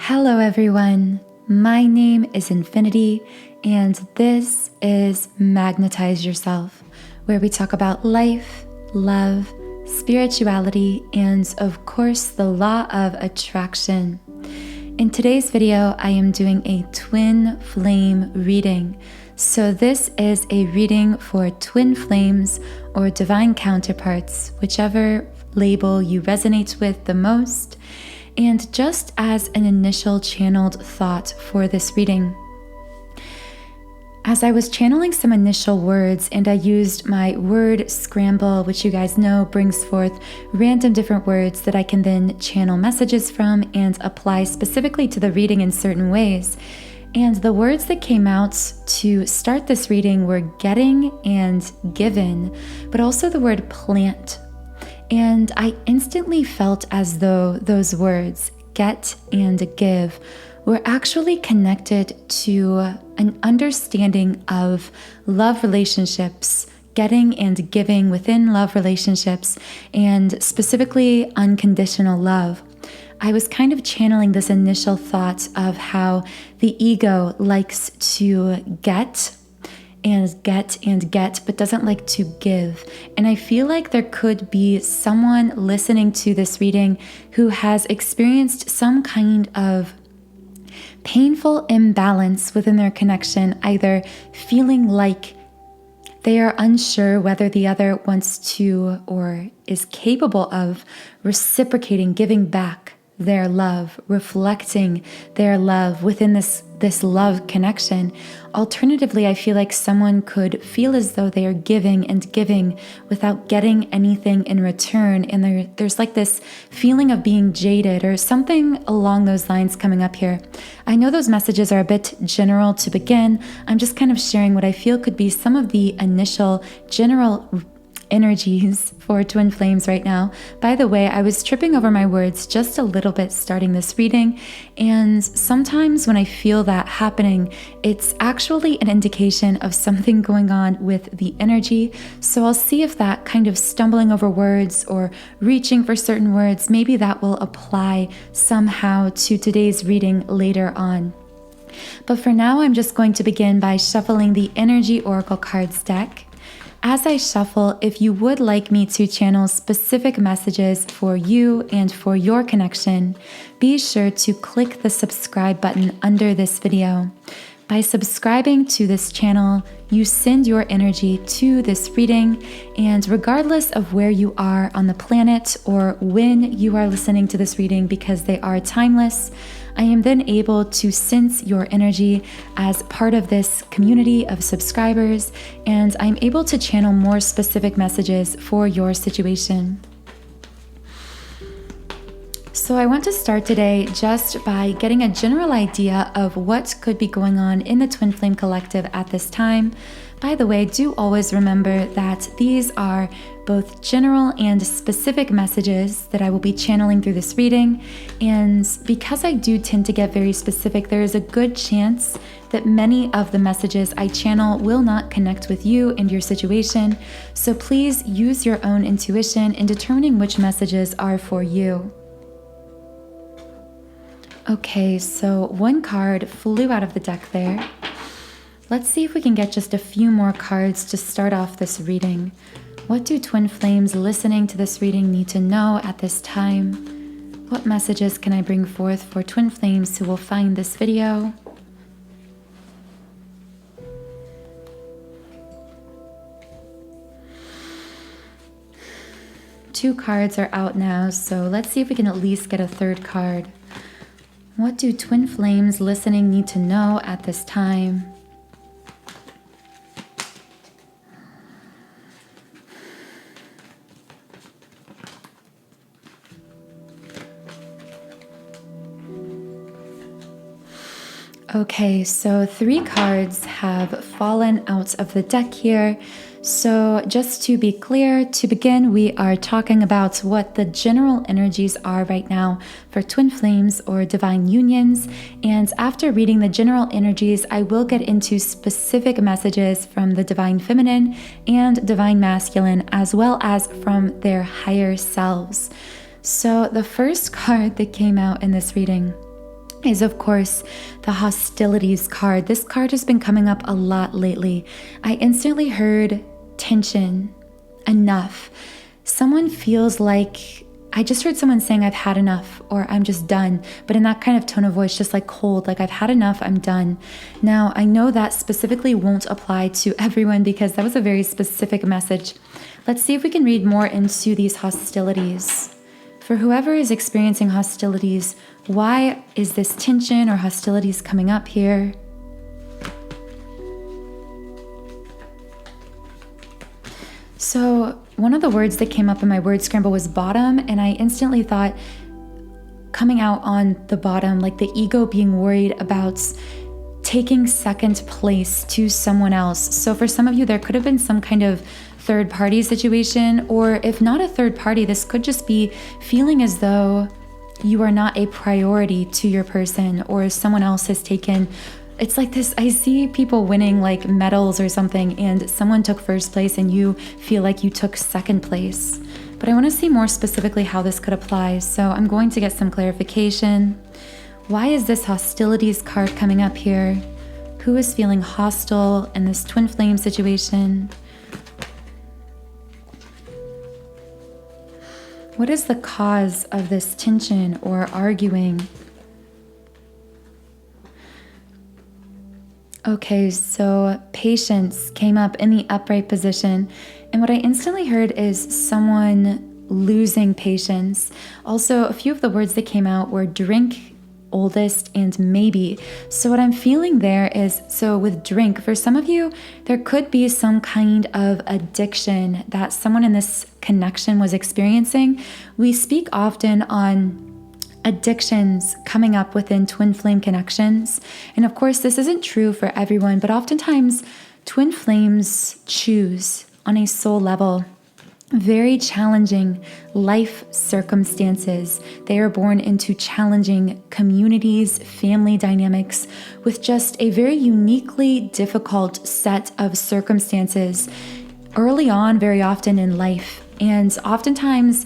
Hello everyone, my name is Infinity and this is Magnetize Yourself, where we talk about life, love, spirituality, and of course the law of attraction. In today's video, I am doing a twin flame reading. So this is a reading for twin flames or divine counterparts, whichever label you resonate with the most. And just as an initial channeled thought for this reading, as I was channeling some initial words and I used my word scramble, which you guys know brings forth random different words that I can then channel messages from and apply specifically to the reading in certain ways. And the words that came out to start this reading were getting and given, but also the word plant. And I instantly felt as though those words, get and give, were actually connected to an understanding of love relationships, getting and giving within love relationships, and specifically unconditional love. I was kind of channeling this initial thought of how the ego likes to get, but doesn't like to give. And I feel like there could be someone listening to this reading who has experienced some kind of painful imbalance within their connection, either feeling like they are unsure whether the other wants to or is capable of reciprocating, giving back their love, reflecting their love within this love connection. Alternatively, I feel like someone could feel as though they are giving and giving without getting anything in return. And there's like this feeling of being jaded or something along those lines coming up here. I know those messages are a bit general to begin. I'm just kind of sharing what I feel could be some of the initial general energies for twin flames right now. By the way, I was tripping over my words just a little bit starting this reading, and sometimes when I feel that happening, it's actually an indication of something going on with the energy. So I'll see if that kind of stumbling over words or reaching for certain words, maybe that will apply somehow to today's reading later on. But for now, I'm just going to begin by shuffling the Energy Oracle Cards deck. As I shuffle, if you would like me to channel specific messages for you and for your connection, be sure to click the subscribe button under this video. By subscribing to this channel, you send your energy to this reading, and regardless of where you are on the planet or when you are listening to this reading, because they are timeless, I am then able to sense your energy as part of this community of subscribers, and I'm able to channel more specific messages for your situation. So I want to start today just by getting a general idea of what could be going on in the Twin Flame Collective at this time. By the way, do always remember that these are both general and specific messages that I will be channeling through this reading. And because I do tend to get very specific, there is a good chance that many of the messages I channel will not connect with you and your situation. So please use your own intuition in determining which messages are for you. Okay, so one card flew out of the deck there. Let's see if we can get just a few more cards to start off this reading. What do twin flames listening to this reading need to know at this time? What messages can I bring forth for twin flames who will find this video? Two cards are out now, so let's see if we can at least get a third card. What do twin flames listening need to know at this time? Okay, so 3 cards have fallen out of the deck here. So just to be clear, to begin, we are talking about what the general energies are right now for twin flames or divine unions. And after reading the general energies, I will get into specific messages from the divine feminine and divine masculine, as well as from their higher selves. So the first card that came out in this reading is, of course, the hostilities card. This card has been coming up a lot lately. I instantly heard tension, enough. Someone feels like, I just heard someone saying, I've had enough, or I'm just done, but in that kind of tone of voice, just like cold, like I've had enough, I'm done. Now, I know that specifically won't apply to everyone because that was a very specific message. Let's see if we can read more into these hostilities. For whoever is experiencing hostilities, why is this tension or hostilities coming up here? So one of the words that came up in my word scramble was bottom, and I instantly thought coming out on the bottom, like the ego being worried about taking second place to someone else. So for some of you, there could have been some kind of third party situation, or if not a third party, this could just be feeling as though you are not a priority to your person, or someone else has taken. It's like this, I see people winning like medals or something, and someone took first place and you feel like you took second place. But I want to see more specifically how this could apply, so I'm going to get some clarification. Why is this hostilities card coming up here? Who is feeling hostile in this twin flame situation? What is the cause of this tension or arguing? Okay, so patience came up in the upright position. And what I instantly heard is someone losing patience. Also, a few of the words that came out were drink, oldest, and maybe. So what I'm feeling there is, so with drink, for some of you, there could be some kind of addiction that someone in this connection was experiencing. We speak often on addictions coming up within twin flame connections. And of course, this isn't true for everyone, but oftentimes twin flames choose on a soul level very challenging life circumstances. They are born into challenging communities, family dynamics, with just a very uniquely difficult set of circumstances early on, very often in life. And oftentimes,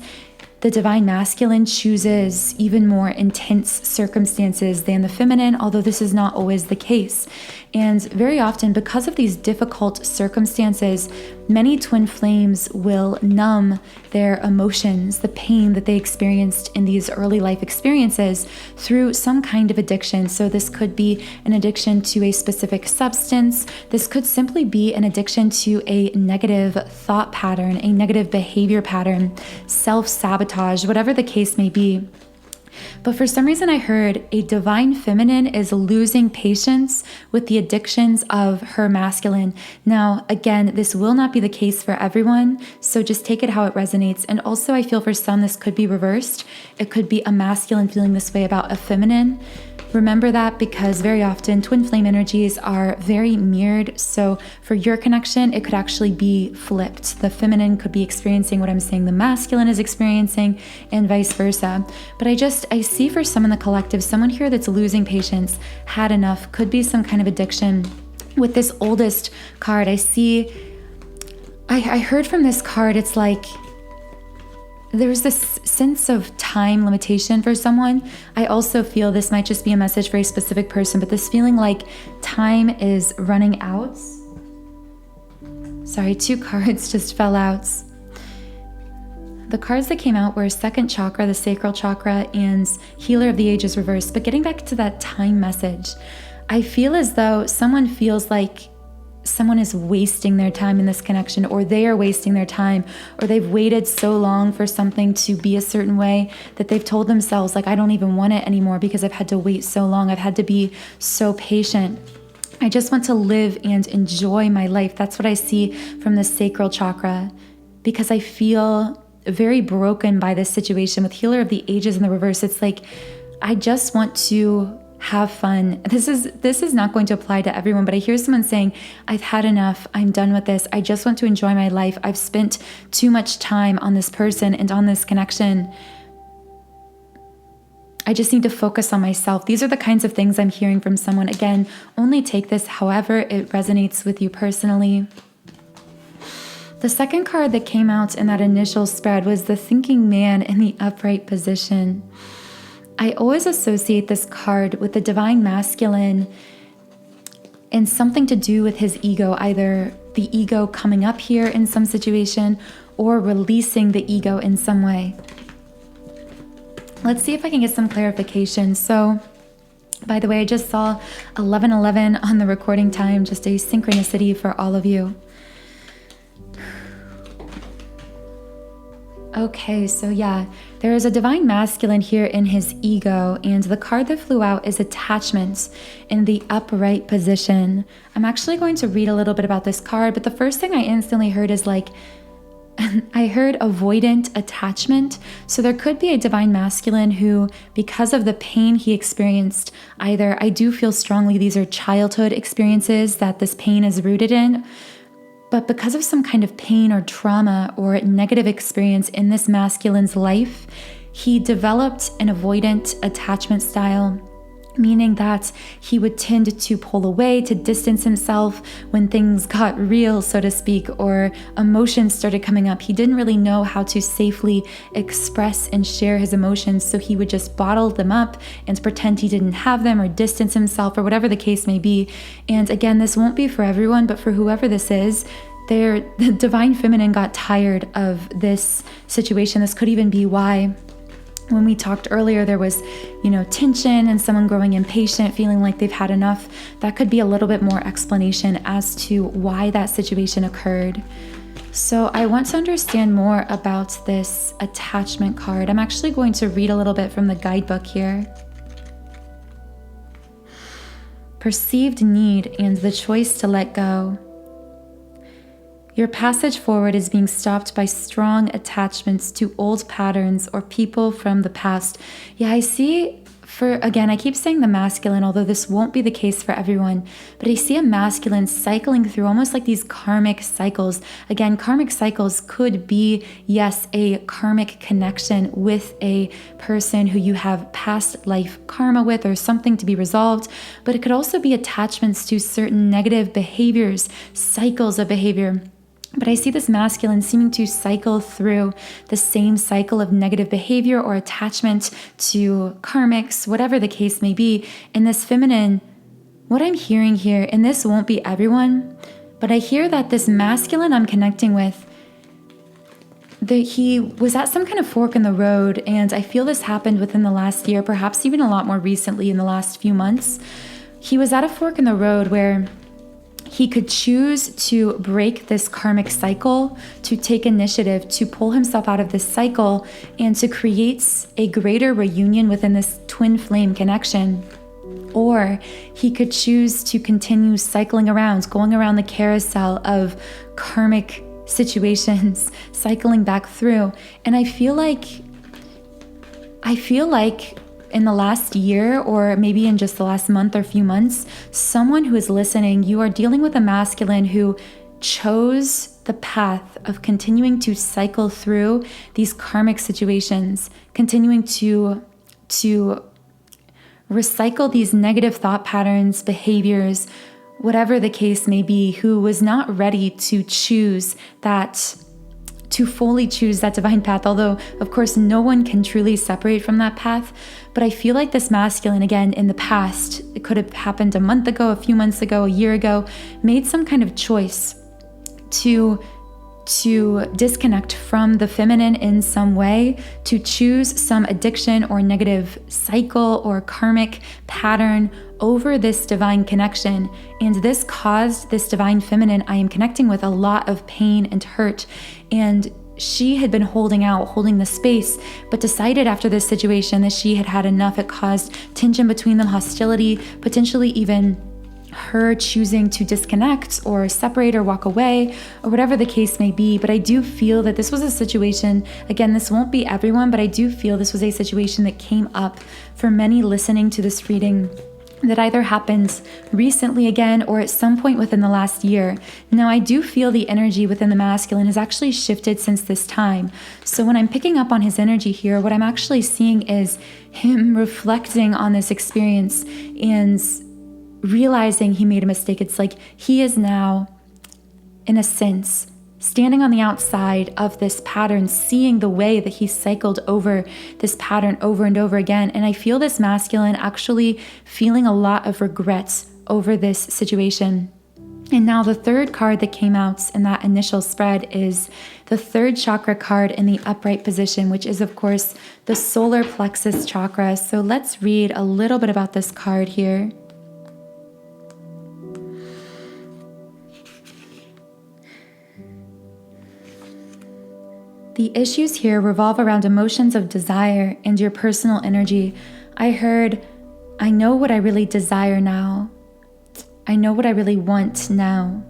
the divine masculine chooses even more intense circumstances than the feminine, although this is not always the case. And very often, because of these difficult circumstances, many twin flames will numb their emotions, the pain that they experienced in these early life experiences through some kind of addiction. So this could be an addiction to a specific substance. This could simply be an addiction to a negative thought pattern, a negative behavior pattern, self-sabotage, whatever the case may be. But for some reason I heard a divine feminine is losing patience with the addictions of her masculine. Now, again, this will not be the case for everyone, so just take it how it resonates. And also I feel for some this could be reversed. It could be a masculine feeling this way about a feminine. Remember that, because very often twin flame energies are very mirrored. So for your connection, it could actually be flipped. The feminine could be experiencing what I'm saying the masculine is experiencing, and vice versa. But I see for some in the collective, someone here that's losing patience, had enough, could be some kind of addiction. With this oldest card, I heard from this card, it's like there's this sense of time limitation for someone. I also feel this might just be a message for a specific person, but this feeling like time is running out. Sorry, 2 cards just fell out. The cards that came out were second chakra, the sacral chakra, and healer of the ages reversed. But getting back to that time message, I feel as though someone feels like someone is wasting their time in this connection, or they are wasting their time, or they've waited so long for something to be a certain way that they've told themselves, like, I don't even want it anymore because I've had to wait so long. I've had to be so patient. I just want to live and enjoy my life. That's what I see from the sacral chakra, because I feel very broken by this situation with healer of the ages in the reverse. It's like, I just want to have fun. This is not going to apply to everyone, but I hear someone saying, I've had enough. I'm done with this. I just want to enjoy my life. I've spent too much time on this person and on this connection. I just need to focus on myself. These are the kinds of things I'm hearing from someone. Again, only take this however it resonates with you personally. The second card that came out in that initial spread was the thinking man in the upright position. I always associate this card with the divine masculine and something to do with his ego, either the ego coming up here in some situation or releasing the ego in some way. Let's see if I can get some clarification. So, by the way, I just saw 11:11 on the recording time, just a synchronicity for all of you. Okay, so yeah, there is a divine masculine here in his ego, and the card that flew out is attachments in the upright position. I'm actually going to read a little bit about this card, but the first thing I instantly heard is I heard avoidant attachment. So there could be a divine masculine who, because of the pain he experienced, either I do feel strongly these are childhood experiences that this pain is rooted in, but because of some kind of pain or trauma or negative experience in this masculine's life, he developed an avoidant attachment style, meaning that he would tend to pull away, to distance himself when things got real, so to speak, or emotions started coming up. He didn't really know how to safely express and share his emotions, so he would just bottle them up and pretend he didn't have them or distance himself or whatever the case may be. And again, this won't be for everyone, but for whoever this is, the divine feminine got tired of this situation. This could even be why when we talked earlier, there was, tension and someone growing impatient, feeling like they've had enough. That could be a little bit more explanation as to why that situation occurred. So I want to understand more about this attachment card. I'm actually going to read a little bit from the guidebook here. Perceived need and the choice to let go. Your passage forward is being stopped by strong attachments to old patterns or people from the past. Yeah, I see, I keep saying the masculine, although this won't be the case for everyone, but I see a masculine cycling through almost like these karmic cycles. Again, karmic cycles could be, yes, a karmic connection with a person who you have past life karma with or something to be resolved, but it could also be attachments to certain negative behaviors, cycles of behavior. But I see this masculine seeming to cycle through the same cycle of negative behavior or attachment to karmics, whatever the case may be. And this feminine, what I'm hearing here, and this won't be everyone, but I hear that this masculine I'm connecting with, that he was at some kind of fork in the road, and I feel this happened within the last year, perhaps even a lot more recently in the last few months. He was at a fork in the road where he could choose to break this karmic cycle, to take initiative, to pull himself out of this cycle, and to create a greater reunion within this twin flame connection. Or he could choose to continue cycling around, going around the carousel of karmic situations, cycling back through. And I feel like in the last year, or maybe in just the last month or few months, someone who is listening, you are dealing with a masculine who chose the path of continuing to cycle through these karmic situations, continuing to recycle these negative thought patterns, behaviors, whatever the case may be, who was not ready to fully choose that divine path, although of course no one can truly separate from that path. But I feel like this masculine, again, in the past, it could have happened a month ago, a few months ago, a year ago, made some kind of choice to disconnect from the feminine in some way, to choose some addiction or negative cycle or karmic pattern over this divine connection. And this caused this divine feminine I am connecting with a lot of pain and hurt. And she had been holding the space, but decided after this situation that she had had enough. It caused tension between them, hostility, potentially even her choosing to disconnect or separate or walk away or whatever the case may be. But I do feel that this was a situation, again, this won't be everyone, but I do feel this was a situation that came up for many listening to this reading that either happened recently again or at some point within the last year. Now, I do feel the energy within the masculine has actually shifted since this time. So when I'm picking up on his energy here, what I'm actually seeing is him reflecting on this experience and realizing he made a mistake. It's like he is now, in a sense, standing on the outside of this pattern, seeing the way that he cycled over this pattern over and over again. And I feel this masculine actually feeling a lot of regret over this situation. And now the third card that came out in that initial spread is the third chakra card in the upright position, which is, of course, the solar plexus chakra. So let's read a little bit about this card here. The issues here revolve around emotions of desire and your personal energy. I heard, I know what I really desire now. I know what I really want now.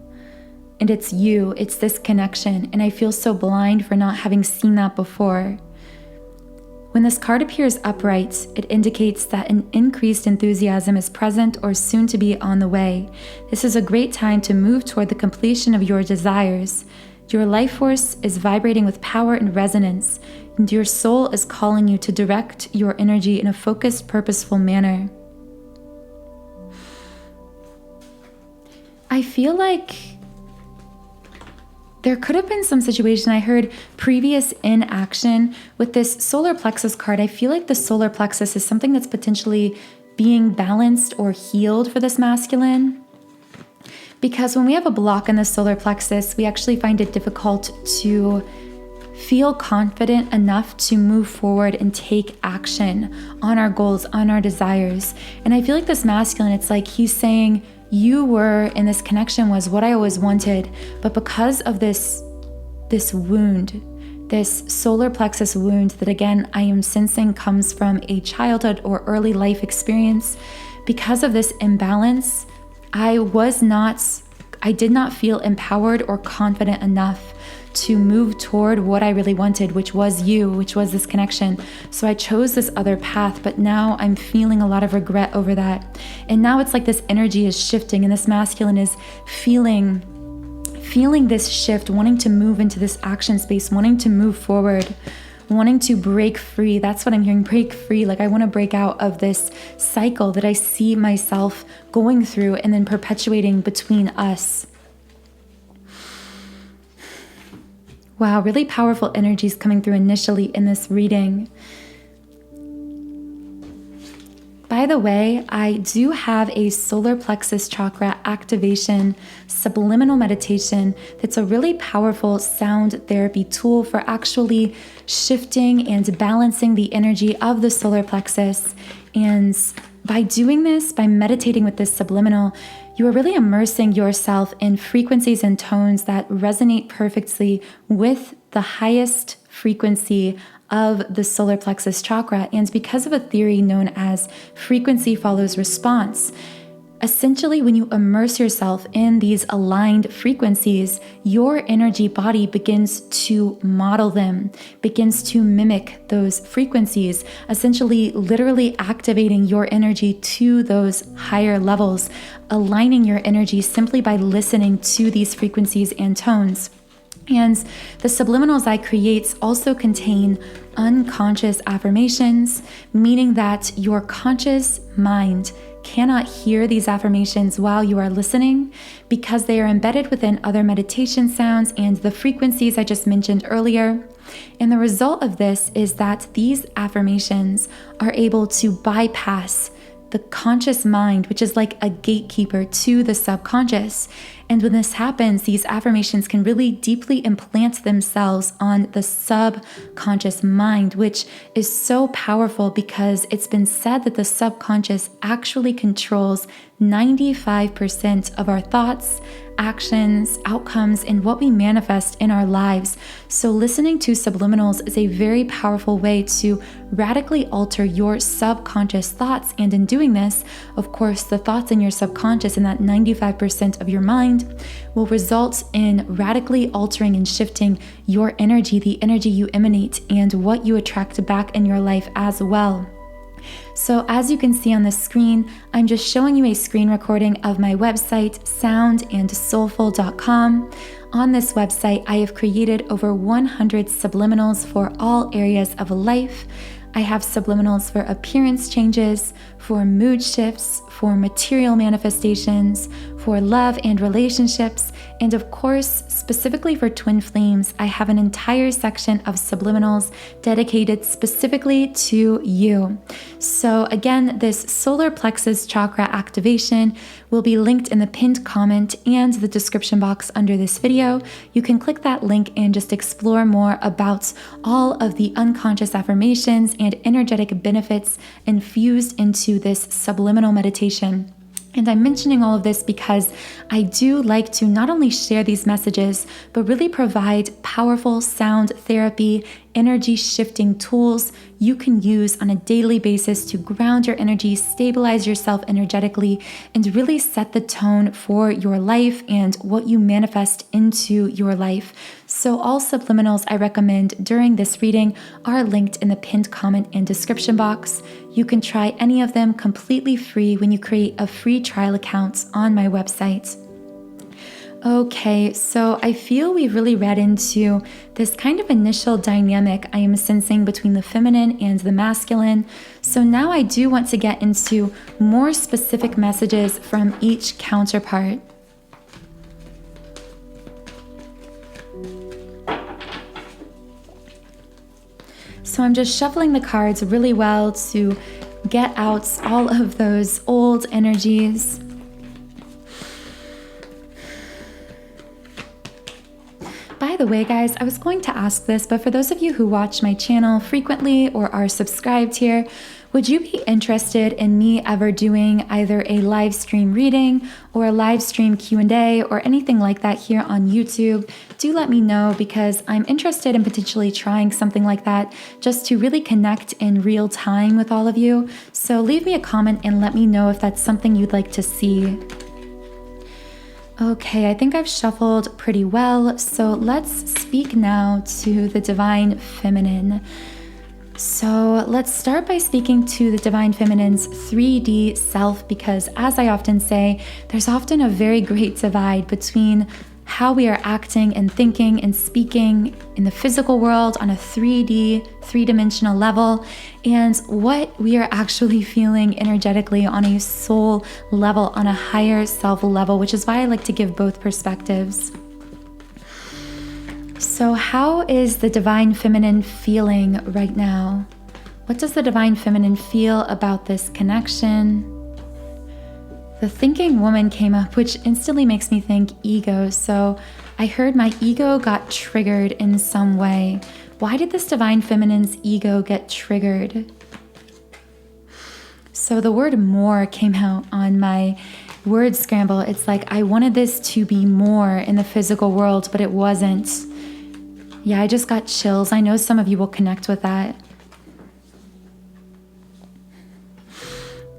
And it's you, it's this connection. And I feel so blind for not having seen that before. When this card appears upright, it indicates that an increased enthusiasm is present or soon to be on the way. This is a great time to move toward the completion of your desires. Your life force is vibrating with power and resonance, and your soul is calling you to direct your energy in a focused, purposeful manner. I feel like there could have been some situation. I heard previous inaction with this solar plexus card. I feel like the solar plexus is something that's potentially being balanced or healed for this masculine. Because when we have a block in the solar plexus, we actually find it difficult to feel confident enough to move forward and take action on our goals, on our desires. And I feel like this masculine, it's like he's saying, you were, and this connection was what I always wanted, but because of this wound, this solar plexus wound that again, I am sensing comes from a childhood or early life experience, because of this imbalance, I did not feel empowered or confident enough to move toward what I really wanted, which was you, which was this connection. So I chose this other path, but now I'm feeling a lot of regret over that. And now it's like this energy is shifting, and this masculine is feeling this shift, wanting to move into this action space, wanting to move forward, wanting to break free. That's what I'm hearing, break free. Like I want to break out of this cycle that I see myself going through and then perpetuating between us. Wow, really powerful energies coming through initially in this reading. By the way, I do have a solar plexus chakra activation subliminal meditation that's a really powerful sound therapy tool for actually shifting and balancing the energy of the solar plexus. And by doing this, by meditating with this subliminal, you are really immersing yourself in frequencies and tones that resonate perfectly with the highest frequency of the solar plexus chakra. And because of a theory known as frequency follows response, essentially when you immerse yourself in these aligned frequencies, your energy body begins to model them, begins to mimic those frequencies, essentially literally activating your energy to those higher levels, aligning your energy simply by listening to these frequencies and tones. And the subliminals I create also contain unconscious affirmations, meaning that your conscious mind cannot hear these affirmations while you are listening because they are embedded within other meditation sounds and the frequencies I just mentioned earlier. And the result of this is that these affirmations are able to bypass the conscious mind, which is like a gatekeeper to the subconscious. And when this happens, these affirmations can really deeply implant themselves on the subconscious mind, which is so powerful because it's been said that the subconscious actually controls 95% of our thoughts, actions, outcomes, and what we manifest in our lives. So listening to subliminals is a very powerful way to radically alter your subconscious thoughts. And in doing this, of course, the thoughts in your subconscious and that 95% of your mind will result in radically altering and shifting your energy, the energy you emanate, and what you attract back in your life as well. So as you can see on the screen, I'm just showing you a screen recording of my website, soundandsoulful.com. On this website, I have created over 100 subliminals for all areas of life. I have subliminals for appearance changes, for mood shifts, for material manifestations, for love and relationships. And of course, specifically for twin flames, I have an entire section of subliminals dedicated specifically to you. So again, this solar plexus chakra activation will be linked in the pinned comment and the description box under this video. You can click that link and just explore more about all of the unconscious affirmations and energetic benefits infused into this subliminal meditation. And I'm mentioning all of this because I do like to not only share these messages, but really provide powerful sound therapy, energy shifting tools you can use on a daily basis to ground your energy, stabilize yourself energetically, and really set the tone for your life and what you manifest into your life. So all subliminals I recommend during this reading are linked in the pinned comment and description box. You can try any of them completely free when you create a free trial account on my website. Okay, so I feel we've really read into this kind of initial dynamic I am sensing between the feminine and the masculine. So now I do want to get into more specific messages from each counterpart. So I'm just shuffling the cards really well to get out all of those old energies. By the way, guys, I was going to ask this, but for those of you who watch my channel frequently or are subscribed here, would you be interested in me ever doing either a live stream reading or a live stream Q&A or anything like that here on YouTube? Do let me know, because I'm interested in potentially trying something like that just to really connect in real time with all of you. So leave me a comment and let me know if that's something you'd like to see. Okay, I think I've shuffled pretty well, so let's speak now to the Divine Feminine. So let's start by speaking to the Divine Feminine's 3D self, because as I often say, there's often a very great divide between how we are acting and thinking and speaking in the physical world on a 3D, three-dimensional level, and what we are actually feeling energetically on a soul level, on a higher self level, which is why I like to give both perspectives. So how is the Divine Feminine feeling right now? What does the Divine Feminine feel about this connection? The thinking woman came up, which instantly makes me think ego. So I heard my ego got triggered in some way. Why did this Divine Feminine's ego get triggered? So the word more came out on my word scramble. It's like I wanted this to be more in the physical world, but it wasn't. Yeah, I just got chills. I know some of you will connect with that.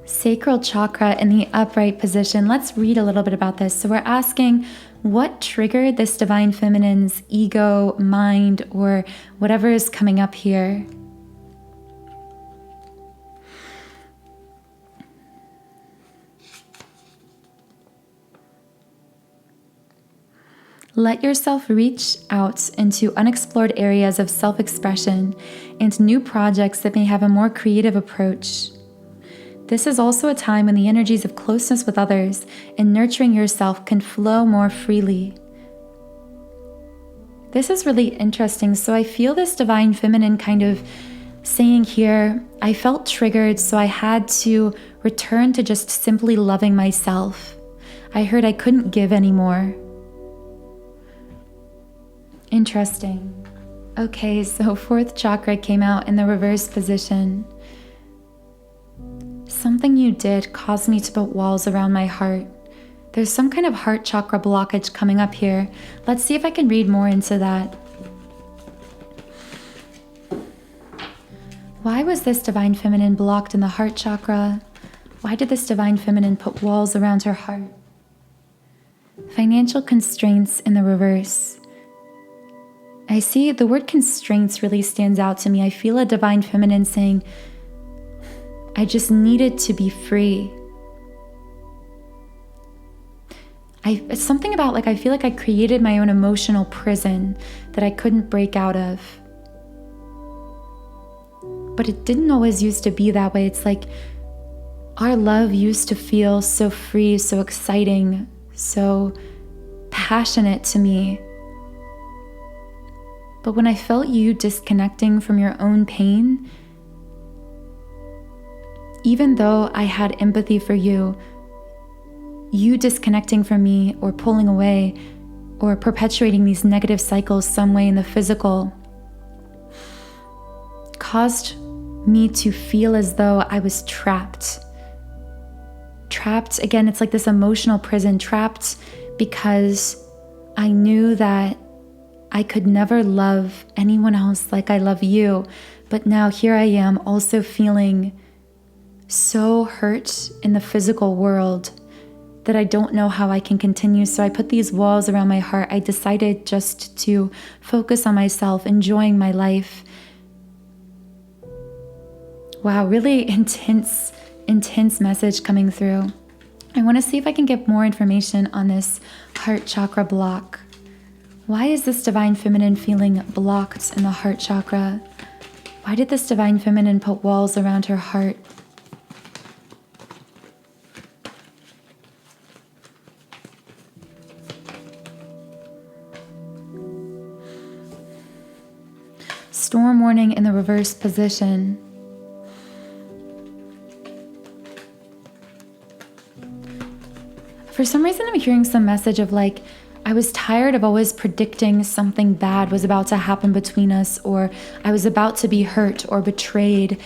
Sacral chakra in the upright position. Let's read a little bit about this. So we're asking, what triggered this Divine Feminine's ego, mind, or whatever is coming up here? Let yourself reach out into unexplored areas of self-expression and new projects that may have a more creative approach. This is also a time when the energies of closeness with others and nurturing yourself can flow more freely. This is really interesting. So I feel this Divine Feminine kind of saying here, I felt triggered, so I had to return to just simply loving myself. I heard I couldn't give anymore. Interesting. Okay, so fourth chakra came out in the reverse position. Something you did caused me to put walls around my heart. There's some kind of heart chakra blockage coming up here. Let's see if I can read more into that. Why was this Divine Feminine blocked in the heart chakra? Why did this Divine Feminine put walls around her heart? Financial constraints in the reverse. I see the word constraints really stands out to me. I feel a Divine Feminine saying, I just needed to be free. It's something about I feel like I created my own emotional prison that I couldn't break out of. But it didn't always used to be that way. It's like our love used to feel so free, so exciting, so passionate to me. But when I felt you disconnecting from your own pain, even though I had empathy for you, you disconnecting from me or pulling away or perpetuating these negative cycles some way in the physical caused me to feel as though I was trapped. Trapped, again, it's like this emotional prison, trapped because I knew that I could never love anyone else like I love you. But now here I am also feeling so hurt in the physical world that I don't know how I can continue. So I put these walls around my heart. I decided just to focus on myself, enjoying my life. Wow, really intense message coming through. I want to see if I can get more information on this heart chakra block. Why is this divine feminine feeling blocked in the heart chakra? Why did this divine feminine put walls around her heart? Storm warning in the reverse position. For some reason, I'm hearing some message of like, I was tired of always predicting something bad was about to happen between us, or I was about to be hurt or betrayed.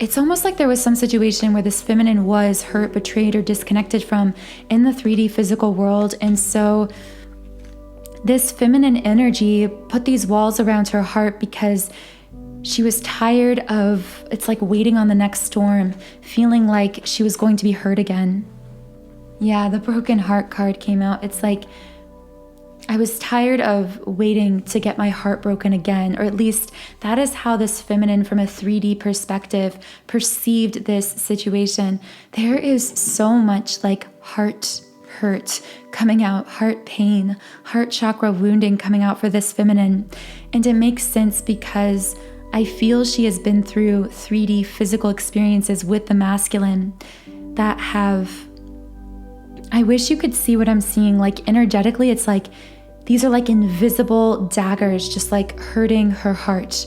It's almost like there was some situation where this feminine was hurt, betrayed, or disconnected from in the 3D physical world. And so this feminine energy put these walls around her heart because she was tired of, it's like waiting on the next storm, feeling like she was going to be hurt again. Yeah, the broken heart card came out. It's like, I was tired of waiting to get my heart broken again, or at least that is how this feminine from a 3D perspective perceived this situation. There is so much like heart hurt coming out, heart pain, heart chakra wounding coming out for this feminine. And it makes sense because I feel she has been through 3D physical experiences with the masculine that have, I wish you could see what I'm seeing. Like energetically, it's like these are like invisible daggers just like hurting her heart.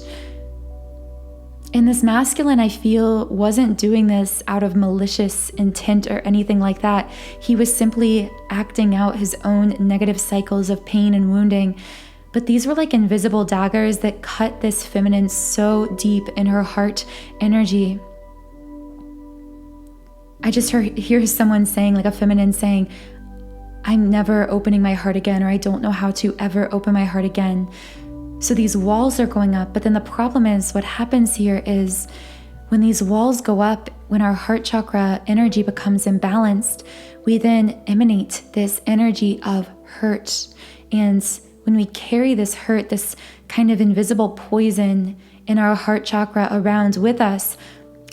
And this masculine, I feel, wasn't doing this out of malicious intent or anything like that. He was simply acting out his own negative cycles of pain and wounding. But these were like invisible daggers that cut this feminine so deep in her heart energy. I just hear someone saying, like a feminine saying, I'm never opening my heart again, or I don't know how to ever open my heart again. So these walls are going up, but then the problem is what happens here is when these walls go up, when our heart chakra energy becomes imbalanced, we then emanate this energy of hurt. And when we carry this hurt, this kind of invisible poison in our heart chakra around with us,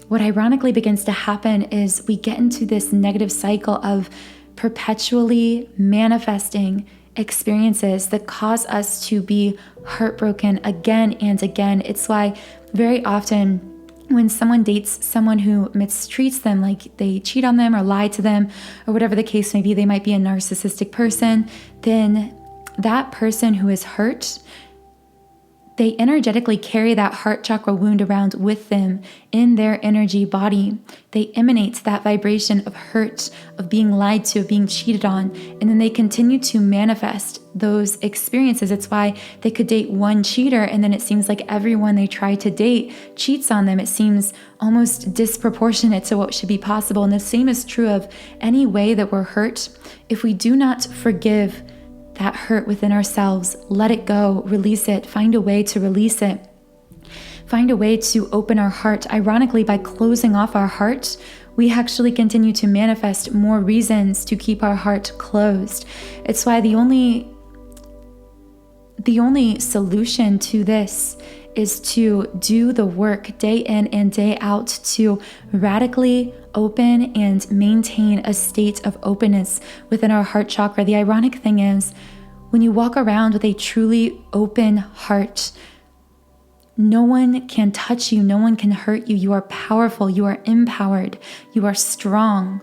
what ironically begins to happen is we get into this negative cycle of perpetually manifesting experiences that cause us to be heartbroken again and again. It's why very often when someone dates someone who mistreats them, like they cheat on them or lie to them or whatever the case may be, they might be a narcissistic person, then that person who is hurt, they energetically carry that heart chakra wound around with them in their energy body. They emanate that vibration of hurt, of being lied to, of being cheated on, and then they continue to manifest those experiences. It's why they could date one cheater, and then it seems like everyone they try to date cheats on them. It seems almost disproportionate to what should be possible. And the same is true of any way that we're hurt. If we do not forgive that hurt within ourselves, let it go, release it, find a way to release it. Find a way to open our heart. Ironically, by closing off our heart, we actually continue to manifest more reasons to keep our heart closed. It's why the only solution to this is to do the work day in and day out to radically open and maintain a state of openness within our heart chakra. The ironic thing is, when you walk around with a truly open heart, no one can touch you, no one can hurt you. You are powerful, you are empowered, you are strong.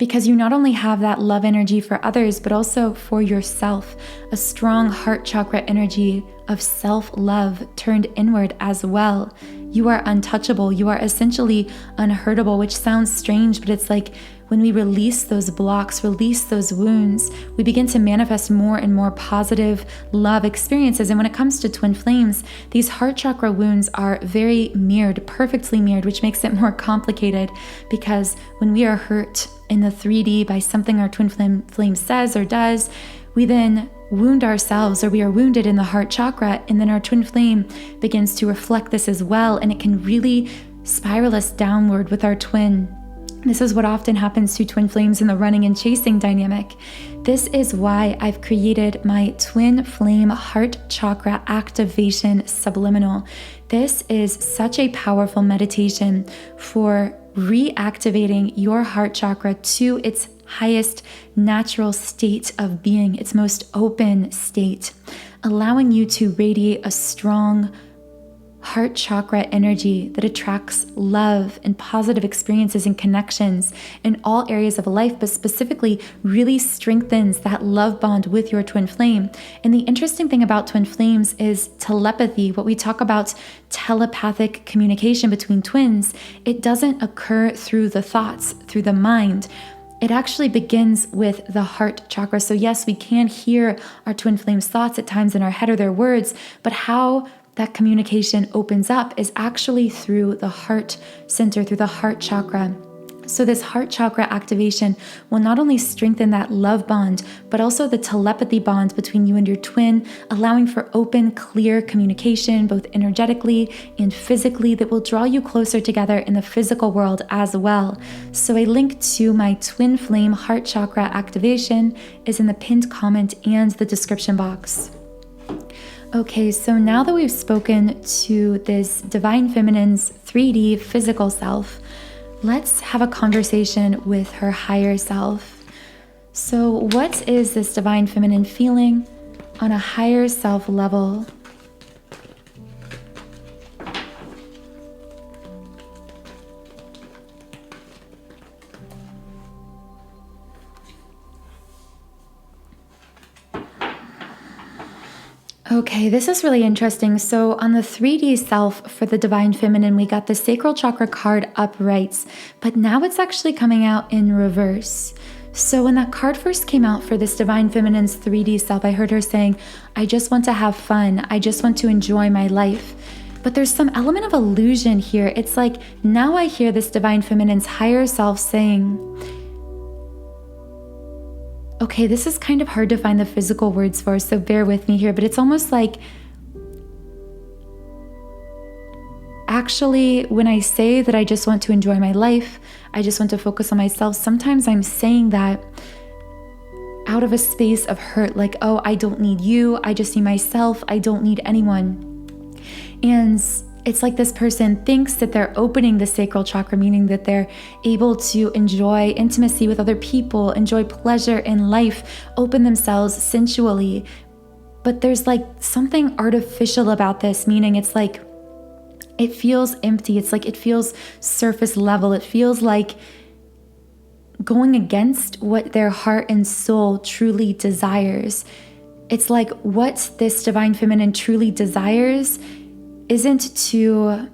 because you not only have that love energy for others, but also for yourself, a strong heart chakra energy of self-love turned inward as well. You are untouchable. You are essentially unhurtable, which sounds strange, but it's like when we release those blocks, release those wounds, we begin to manifest more and more positive love experiences. And when it comes to twin flames, these heart chakra wounds are very mirrored, perfectly mirrored, which makes it more complicated, because when we are hurt in the 3D by something our twin flame says or does, we then wound ourselves, or we are wounded in the heart chakra, and then our twin flame begins to reflect this as well, and it can really spiral us downward with our twin. This is what often happens to twin flames in the running and chasing dynamic. This is why I've created my twin flame heart chakra activation subliminal. This is such a powerful meditation for reactivating your heart chakra to its highest natural state of being, its most open state, allowing you to radiate a strong heart chakra energy that attracts love and positive experiences and connections in all areas of life, but specifically really strengthens that love bond with your twin flame. And the interesting thing about twin flames is telepathy. What we talk about telepathic communication between twins, it doesn't occur through the thoughts, through the mind. It actually begins with the heart chakra. So yes, we can hear our twin flame's thoughts at times in our head or their words, but how that communication opens up is actually through the heart center, through the heart chakra. So this heart chakra activation will not only strengthen that love bond, but also the telepathy bond between you and your twin, allowing for open, clear communication, both energetically and physically, that will draw you closer together in the physical world as well. So a link to my twin flame heart chakra activation is in the pinned comment and the description box. Okay, so now that we've spoken to this divine feminine's 3D physical self, let's have a conversation with her higher self. So what is this divine feminine feeling on a higher self level? Okay, this is really interesting. So on the 3D self for the divine feminine, we got the sacral chakra card upright, but now it's actually coming out in reverse. So when that card first came out for this divine feminine's 3D self, I heard her saying, I just want to have fun. I just want to enjoy my life. But there's some element of illusion here. It's like now I hear this divine feminine's higher self saying, okay, this is kind of hard to find the physical words for, so bear with me here, but it's almost like, actually, when I say that I just want to enjoy my life, I just want to focus on myself, sometimes I'm saying that out of a space of hurt, like, oh, I don't need you, I just need myself, I don't need anyone. And it's like this person thinks that they're opening the sacral chakra, meaning that they're able to enjoy intimacy with other people, enjoy pleasure in life, open themselves sensually. But there's like something artificial about this, meaning it's like it feels empty. It's like it feels surface level. It feels like going against what their heart and soul truly desires. It's like what this divine feminine truly desires isn't to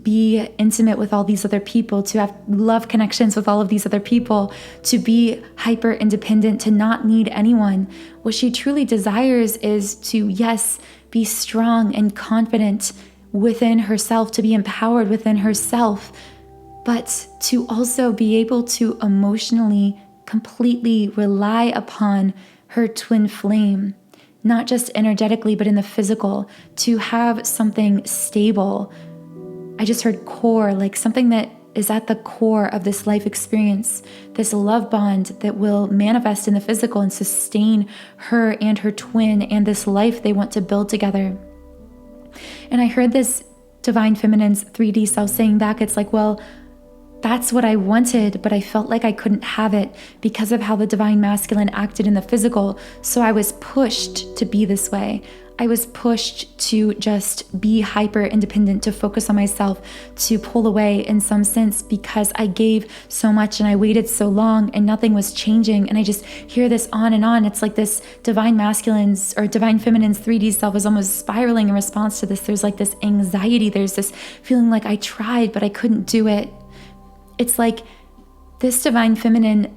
be intimate with all these other people, to have love connections with all of these other people, to be hyper independent, to not need anyone. What she truly desires is to, yes, be strong and confident within herself, to be empowered within herself, but to also be able to emotionally, completely rely upon her twin flame. Not just energetically, but in the physical, to have something stable. I just heard core, like something that is at the core of this life experience, this love bond that will manifest in the physical and sustain her and her twin and this life they want to build together. And I heard this divine feminine's 3D self saying back, it's like, well, that's what I wanted, but I felt like I couldn't have it because of how the divine masculine acted in the physical. So I was pushed to be this way. I was pushed to just be hyper independent, to focus on myself, to pull away in some sense because I gave so much and I waited so long and nothing was changing. And I just hear this on and on. It's like this divine masculine's or divine feminine's 3D self is almost spiraling in response to this. There's like this anxiety. There's this feeling like I tried, but I couldn't do it. It's like this divine feminine,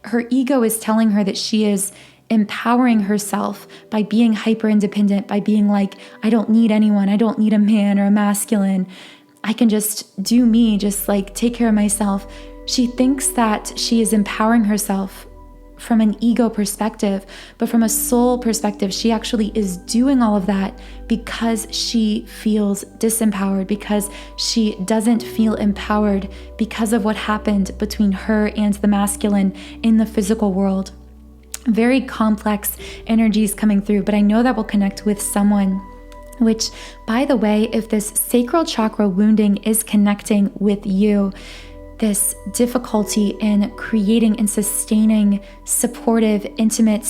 her ego is telling her that she is empowering herself by being hyper independent, by being like, I don't need anyone. I don't need a man or a masculine. I can just do me, just like take care of myself. She thinks that she is empowering herself from an ego perspective, but from a soul perspective, she actually is doing all of that because she feels disempowered, because she doesn't feel empowered because of what happened between her and the masculine in the physical world. Very complex energies coming through, but I know that will connect with someone. Which, by the way, if this sacral chakra wounding is connecting with you, this difficulty in creating and sustaining supportive, intimate,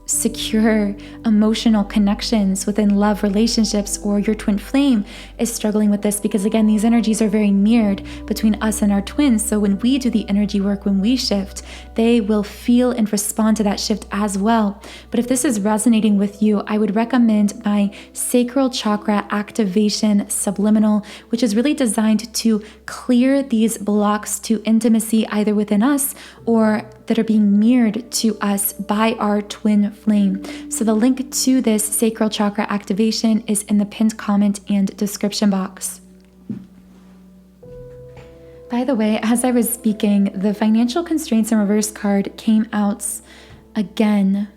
secure emotional connections within love relationships, or your twin flame is struggling with this, because again, these energies are very mirrored between us and our twins. So when we do the energy work, when we shift, they will feel and respond to that shift as well. But if this is resonating with you, I would recommend my sacral chakra activation subliminal, which is really designed to clear these blocks to intimacy either within us or that are being mirrored to us by our twin flame. So the link to this sacral chakra activation is in the pinned comment and description box. By the way, as I was speaking, the financial constraints in reverse card came out again.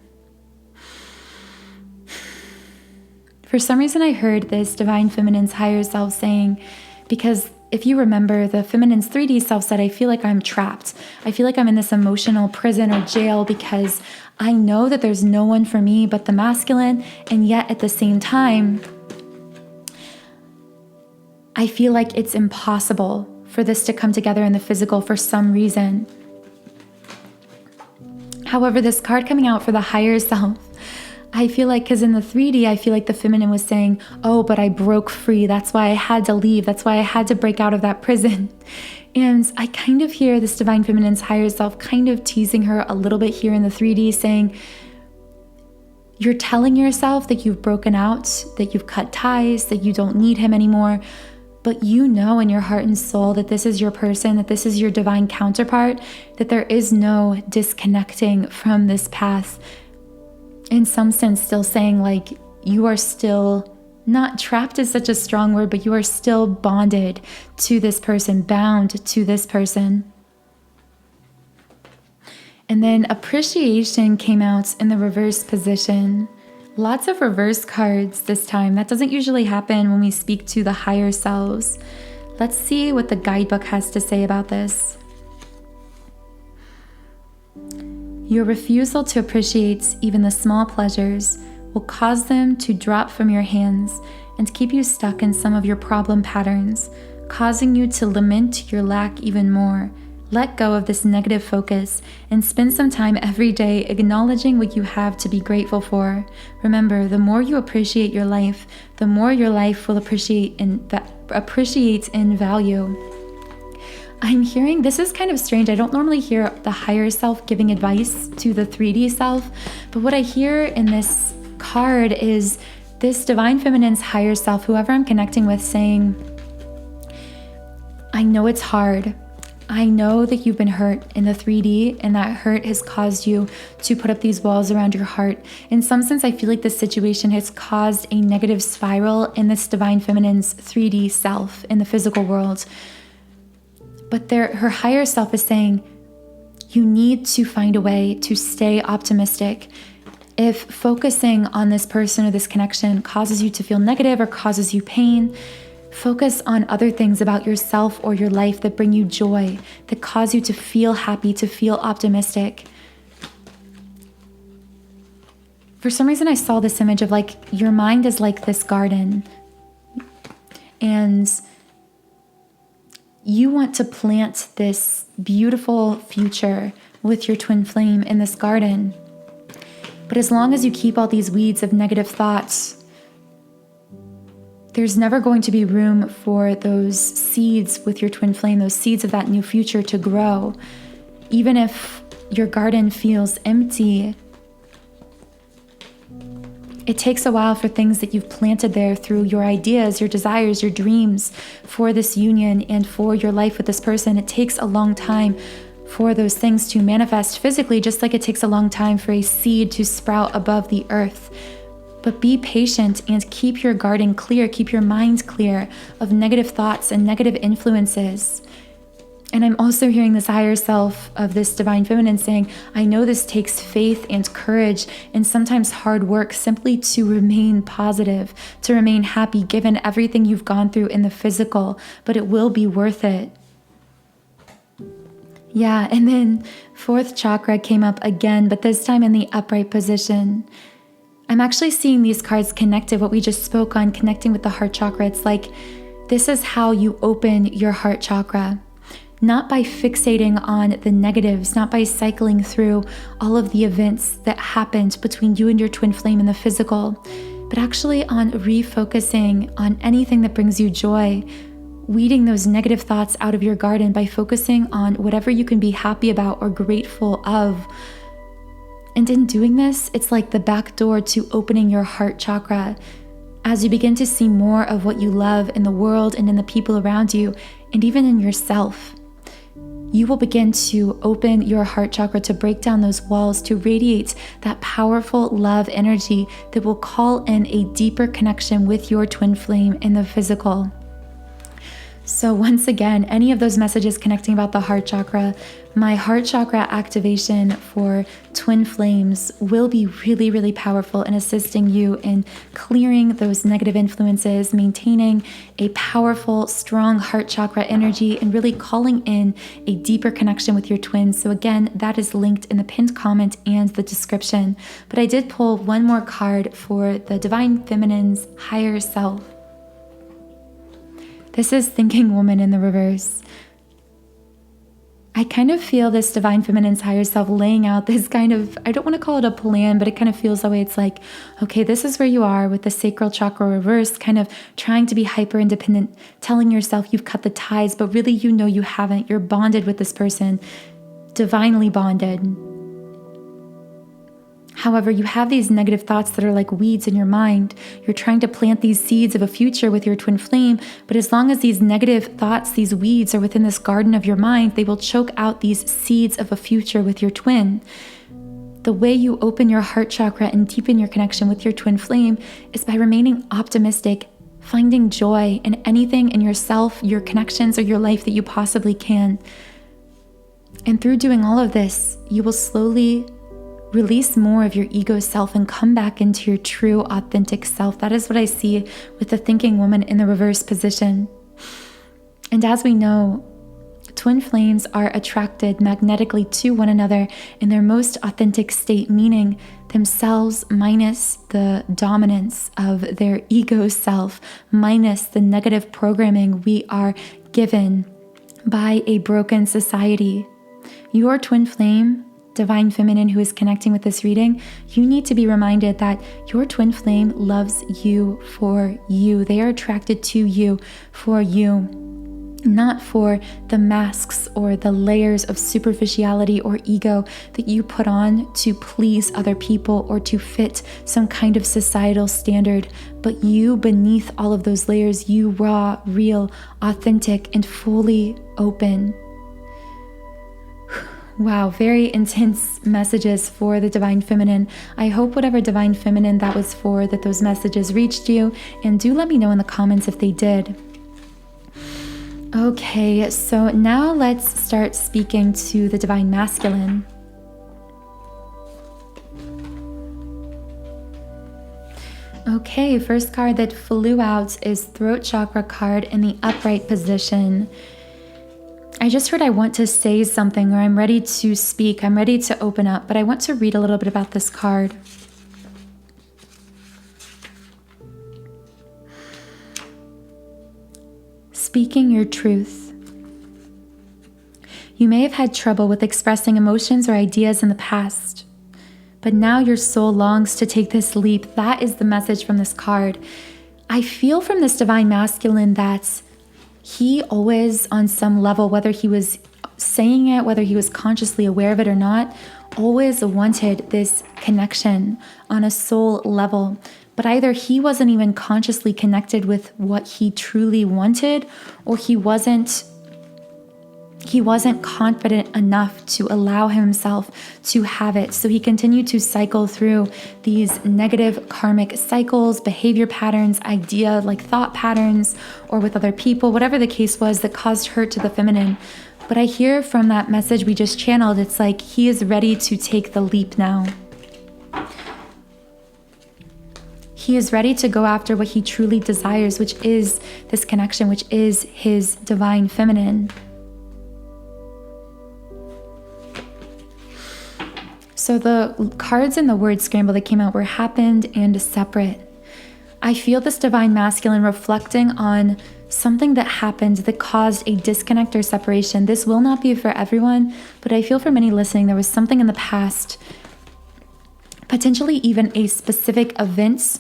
For some reason, I heard this divine feminine's higher self saying, because if you remember, the feminine's 3D self said, I feel like I'm trapped. I feel like I'm in this emotional prison or jail because I know that there's no one for me but the masculine. And yet at the same time, I feel like it's impossible for this to come together in the physical for some reason. However, this card coming out for the higher self, I feel like, because in the 3D, I feel like the feminine was saying, oh, but I broke free. That's why I had to leave. That's why I had to break out of that prison. And I kind of hear this divine feminine's higher self kind of teasing her a little bit here in the 3D, saying, you're telling yourself that you've broken out, that you've cut ties, that you don't need him anymore. But you know in your heart and soul that this is your person, that this is your divine counterpart, that there is no disconnecting from this path. In some sense, still saying like you are still not trapped is such a strong word, but you are still bonded to this person, bound to this person. And then appreciation came out in the reverse position. Lots of reverse cards this time. That doesn't usually happen when we speak to the higher selves. Let's see what the guidebook has to say about this. Your refusal to appreciate even the small pleasures will cause them to drop from your hands and keep you stuck in some of your problem patterns, causing you to lament your lack even more. Let go of this negative focus and spend some time every day acknowledging what you have to be grateful for. Remember, the more you appreciate your life, the more your life will appreciate in value. I'm hearing, this is kind of strange. I don't normally hear the higher self giving advice to the 3D self, but what I hear in this card is this divine feminine's higher self, whoever I'm connecting with, saying, I know it's hard. I know that you've been hurt in the 3D, and that hurt has caused you to put up these walls around your heart. In some sense, I feel like this situation has caused a negative spiral in this divine feminine's 3D self in the physical world. But her higher self is saying, you need to find a way to stay optimistic. If focusing on this person or this connection causes you to feel negative or causes you pain, focus on other things about yourself or your life that bring you joy, that cause you to feel happy, to feel optimistic. For some reason, I saw this image of like your mind is like this garden, and you want to plant this beautiful future with your twin flame in this garden. But as long as you keep all these weeds of negative thoughts, there's never going to be room for those seeds with your twin flame, those seeds of that new future to grow. Even if your garden feels empty, it takes a while for things that you've planted there through your ideas, your desires, your dreams for this union and for your life with this person. It takes a long time for those things to manifest physically, just like it takes a long time for a seed to sprout above the earth. But be patient and keep your garden clear, keep your mind clear of negative thoughts and negative influences. And I'm also hearing this higher self of this divine feminine saying, I know this takes faith and courage and sometimes hard work simply to remain positive, to remain happy given everything you've gone through in the physical, but it will be worth it. Yeah, and then 4th chakra came up again, but this time in the upright position. I'm actually seeing these cards connected, what we just spoke on, connecting with the heart chakra. It's like, this is how you open your heart chakra. Not by fixating on the negatives, not by cycling through all of the events that happened between you and your twin flame in the physical, but actually on refocusing on anything that brings you joy, weeding those negative thoughts out of your garden by focusing on whatever you can be happy about or grateful of. And in doing this, it's like the back door to opening your heart chakra. As you begin to see more of what you love in the world and in the people around you, and even in yourself, you will begin to open your heart chakra to break down those walls, to radiate that powerful love energy that will call in a deeper connection with your twin flame in the physical. So once again, any of those messages connecting about the heart chakra, my heart chakra activation for twin flames will be really, really powerful in assisting you in clearing those negative influences, maintaining a powerful, strong heart chakra energy, and really calling in a deeper connection with your twins. So again, that is linked in the pinned comment and the description. But I did pull one more card for the Divine Feminine's higher self. This is Thinking Woman in the reverse. I kind of feel this Divine Feminine's higher self laying out this kind of, I don't want to call it a plan, but it kind of feels that way. It's like, okay, this is where you are with the sacral chakra reverse, kind of trying to be hyper independent, telling yourself you've cut the ties, but really you know you haven't. You're bonded with this person, divinely bonded. However, you have these negative thoughts that are like weeds in your mind. You're trying to plant these seeds of a future with your twin flame, but as long as these negative thoughts, these weeds are within this garden of your mind, they will choke out these seeds of a future with your twin. The way you open your heart chakra and deepen your connection with your twin flame is by remaining optimistic, finding joy in anything in yourself, your connections, or your life that you possibly can. And through doing all of this, you will slowly release more of your ego self and come back into your true, authentic self. That is what I see with the Thinking Woman in the reverse position. And as we know, twin flames are attracted magnetically to one another in their most authentic state, meaning themselves minus the dominance of their ego self, minus the negative programming we are given by a broken society. Your twin flame, Divine Feminine, who is connecting with this reading, you need to be reminded that your twin flame loves you for you. They are attracted to you for you, not for the masks or the layers of superficiality or ego that you put on to please other people or to fit some kind of societal standard. But you, beneath all of those layers, you raw, real, authentic, and fully open. Wow, very intense messages for the Divine Feminine. I hope whatever Divine Feminine that was for, that those messages reached you, and do let me know in the comments if they did. Okay, so now let's start speaking to the Divine Masculine. Okay, first card that flew out is Throat Chakra card in the upright position. I just heard I want to say something, or I'm ready to speak, I'm ready to open up, but I want to read a little bit about this card. Speaking your truth. You may have had trouble with expressing emotions or ideas in the past, but now your soul longs to take this leap. That is the message from this card. I feel from this divine masculine that he always, on some level, whether he was saying it, whether he was consciously aware of it or not, always wanted this connection on a soul level. But either he wasn't even consciously connected with what he truly wanted, or he wasn't confident enough to allow himself to have it. So he continued to cycle through these negative karmic cycles, behavior patterns, thought patterns, or with other people, whatever the case was that caused hurt to the feminine. But I hear from that message we just channeled, it's like he is ready to take the leap now. He is ready to go after what he truly desires, which is this connection, which is his divine feminine. So the cards in the word scramble that came out were happened and separate. I feel this divine masculine reflecting on something that happened that caused a disconnect or separation. This will not be for everyone, but I feel for many listening, there was something in the past, potentially even a specific event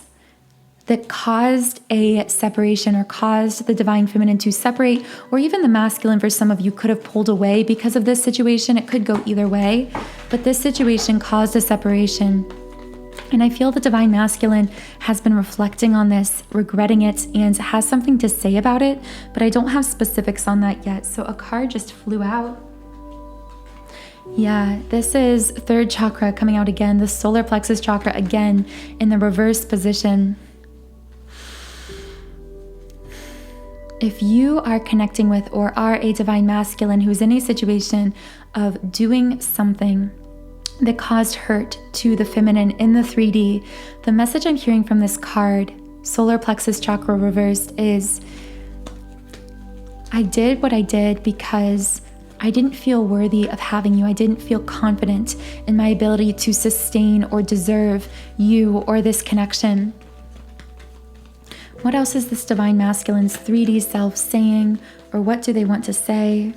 that caused a separation or caused the divine feminine to separate, or even the masculine for some of you could have pulled away because of this situation. It could go either way, but this situation caused a separation. And I feel the divine masculine has been reflecting on this, regretting it, and has something to say about it, but I don't have specifics on that yet. So a card just flew out. Yeah, this is third chakra coming out again, the solar plexus chakra again in the reverse position. If you are connecting with or are a divine masculine who's in a situation of doing something that caused hurt to the feminine in the 3D, the message I'm hearing from this card, solar plexus chakra reversed, is I did what I did because I didn't feel worthy of having you. I didn't feel confident in my ability to sustain or deserve you or this connection. What else is this divine masculine's 3D self saying, or what do they want to say?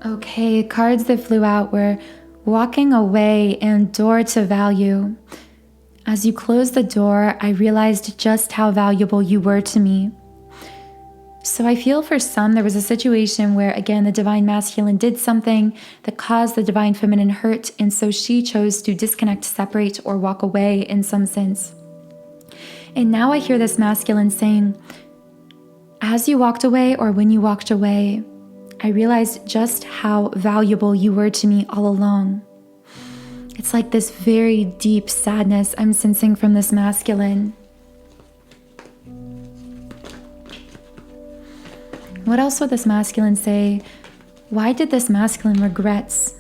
Okay, cards that flew out were walking away and door to value. As you closed the door, I realized just how valuable you were to me. So I feel for some, there was a situation where, again, the divine masculine did something that caused the divine feminine hurt, and so she chose to disconnect, separate, or walk away in some sense. And now I hear this masculine saying, as you walked away or when you walked away, I realized just how valuable you were to me all along. It's like this very deep sadness I'm sensing from this masculine. What else would this masculine say? Why did this masculine regrets?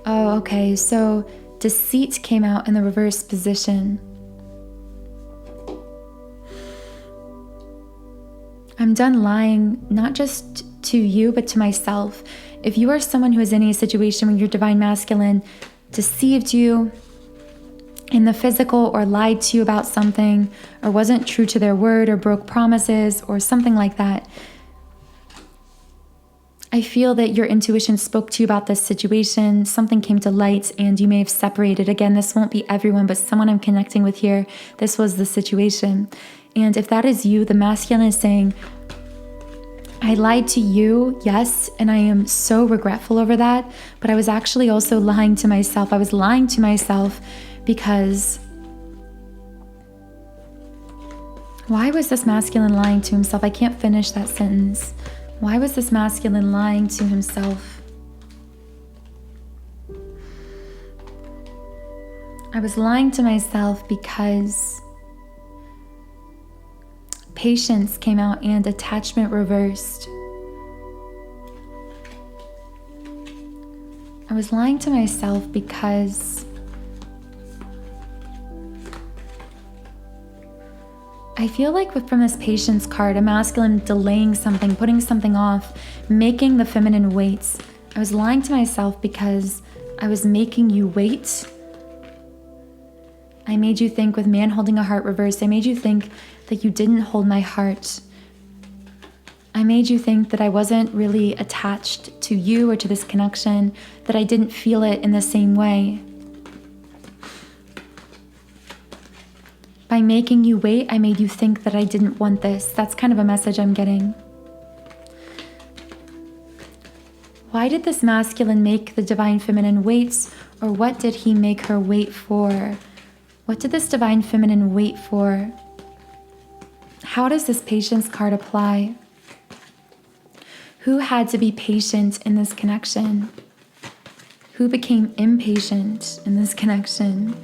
Oh, okay, so deceit came out in the reverse position. I'm done lying, not just to you, but to myself. If you are someone who is in a situation where your divine masculine deceived you in the physical or lied to you about something or wasn't true to their word or broke promises or something like that, I feel that your intuition spoke to you about this situation, something came to light, and you may have separated. Again, this won't be everyone, but someone I'm connecting with here, this was the situation. And if that is you, the masculine is saying, I lied to you, yes, and I am so regretful over that, but I was actually also lying to myself. I was lying to myself because why was this masculine lying to himself? I can't finish that sentence. Why was this masculine lying to himself? I was lying to myself because patience came out and attachment reversed. I was lying to myself because I feel like from this patience card, a masculine delaying something, putting something off, making the feminine wait. I was lying to myself because I was making you wait. I made you think with man holding a heart reversed, I made you think that you didn't hold my heart. I made you think that I wasn't really attached to you or to this connection, that I didn't feel it in the same way. By making you wait, I made you think that I didn't want this. That's kind of a message I'm getting. Why did this masculine make the divine feminine wait, or what did he make her wait for? What did this divine feminine wait for? How does this patience card apply? Who had to be patient in this connection? Who became impatient in this connection?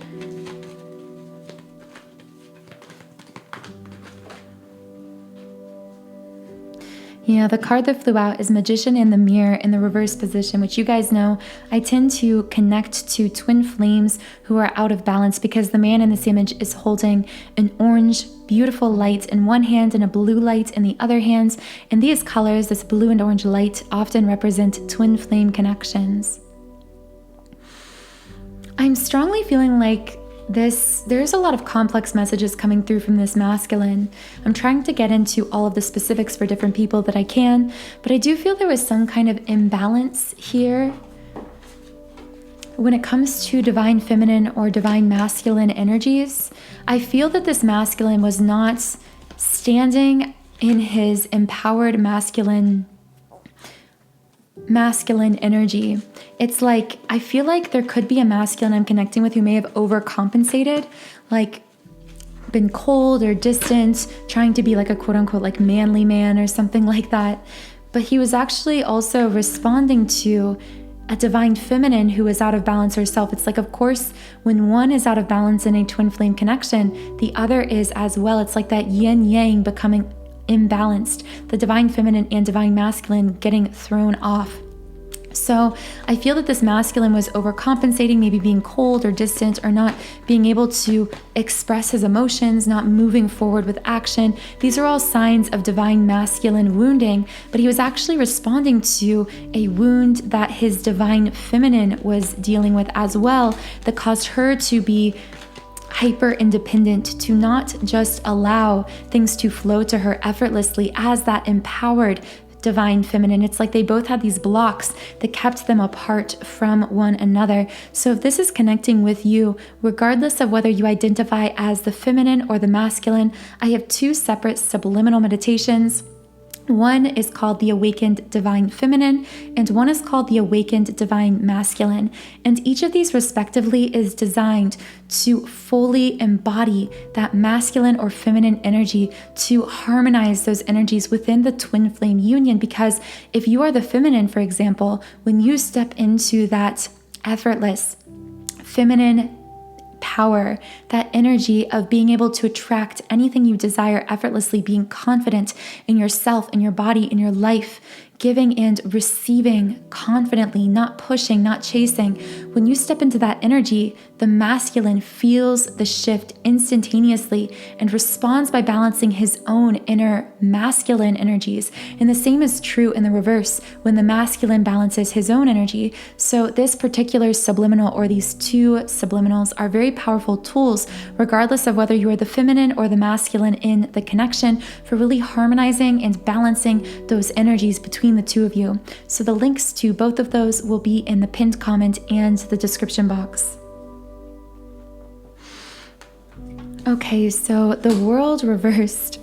Yeah, the card that flew out is Magician in the Mirror in the reverse position, which you guys know I tend to connect to twin flames who are out of balance, because the man in this image is holding an orange, beautiful light in one hand and a blue light in the other hand. And these colors, this blue and orange light, often represent twin flame connections. I'm strongly feeling like there's a lot of complex messages coming through from this masculine. I'm trying to get into all of the specifics for different people that I can, but I do feel there was some kind of imbalance here. When it comes to divine feminine or divine masculine energies, I feel that this masculine was not standing in his empowered masculine energy. It's like, I feel like there could be a masculine I'm connecting with who may have overcompensated, like been cold or distant, trying to be like a quote unquote like manly man or something like that. But he was actually also responding to a divine feminine who is out of balance herself. It's like, of course, when one is out of balance in a twin flame connection, the other is as well. It's like that yin yang becoming imbalanced, the divine feminine and divine masculine getting thrown off. So I feel that this masculine was overcompensating, maybe being cold or distant, or not being able to express his emotions, not moving forward with action. These are all signs of divine masculine wounding, but he was actually responding to a wound that his divine feminine was dealing with as well, that caused her to be hyper independent, to not just allow things to flow to her effortlessly as that empowered divine feminine. It's like they both had these blocks that kept them apart from one another. So if this is connecting with you, regardless of whether you identify as the feminine or the masculine, I have two separate subliminal meditations. One is called the Awakened Divine Feminine, and one is called the Awakened Divine Masculine. And each of these respectively is designed to fully embody that masculine or feminine energy, to harmonize those energies within the twin flame union. Because if you are the feminine, for example, when you step into that effortless feminine power, that energy of being able to attract anything you desire effortlessly, being confident in yourself, in your body, in your life, giving and receiving confidently, not pushing, not chasing. When you step into that energy, the masculine feels the shift instantaneously and responds by balancing his own inner masculine energies. And the same is true in the reverse when the masculine balances his own energy. So this particular subliminal, or these two subliminals, are very powerful tools, regardless of whether you are the feminine or the masculine in the connection, for really harmonizing and balancing those energies between the two of you. So the links to both of those will be in the pinned comment and the description box. Okay, so the world reversed.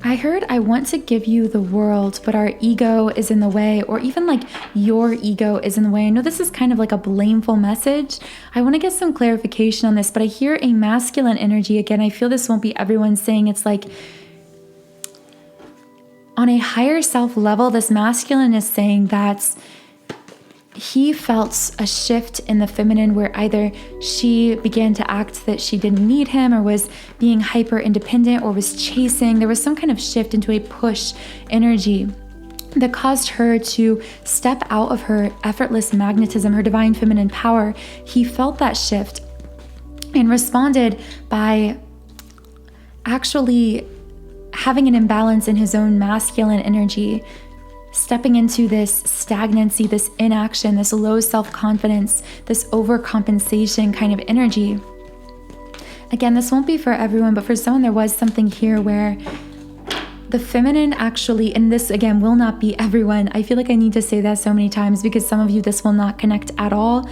I heard, I want to give you the world, but our ego is in the way, or even like your ego is in the way. I know this is kind of like a blameful message. I want to get some clarification on this, but I hear a masculine energy. Again, I feel this won't be everyone saying. It's like, on a higher self level, this masculine is saying that he felt a shift in the feminine, where either she began to act that she didn't need him, or was being hyper independent, or was chasing. There was some kind of shift into a push energy that caused her to step out of her effortless magnetism, her divine feminine power. He felt that shift and responded by actually having an imbalance in his own masculine energy, stepping into this stagnancy, this inaction, this low self-confidence, this overcompensation kind of energy. Again, this won't be for everyone, but for someone there was something here where the feminine actually, and this again will not be everyone. I feel like I need to say that so many times because some of you this will not connect at all.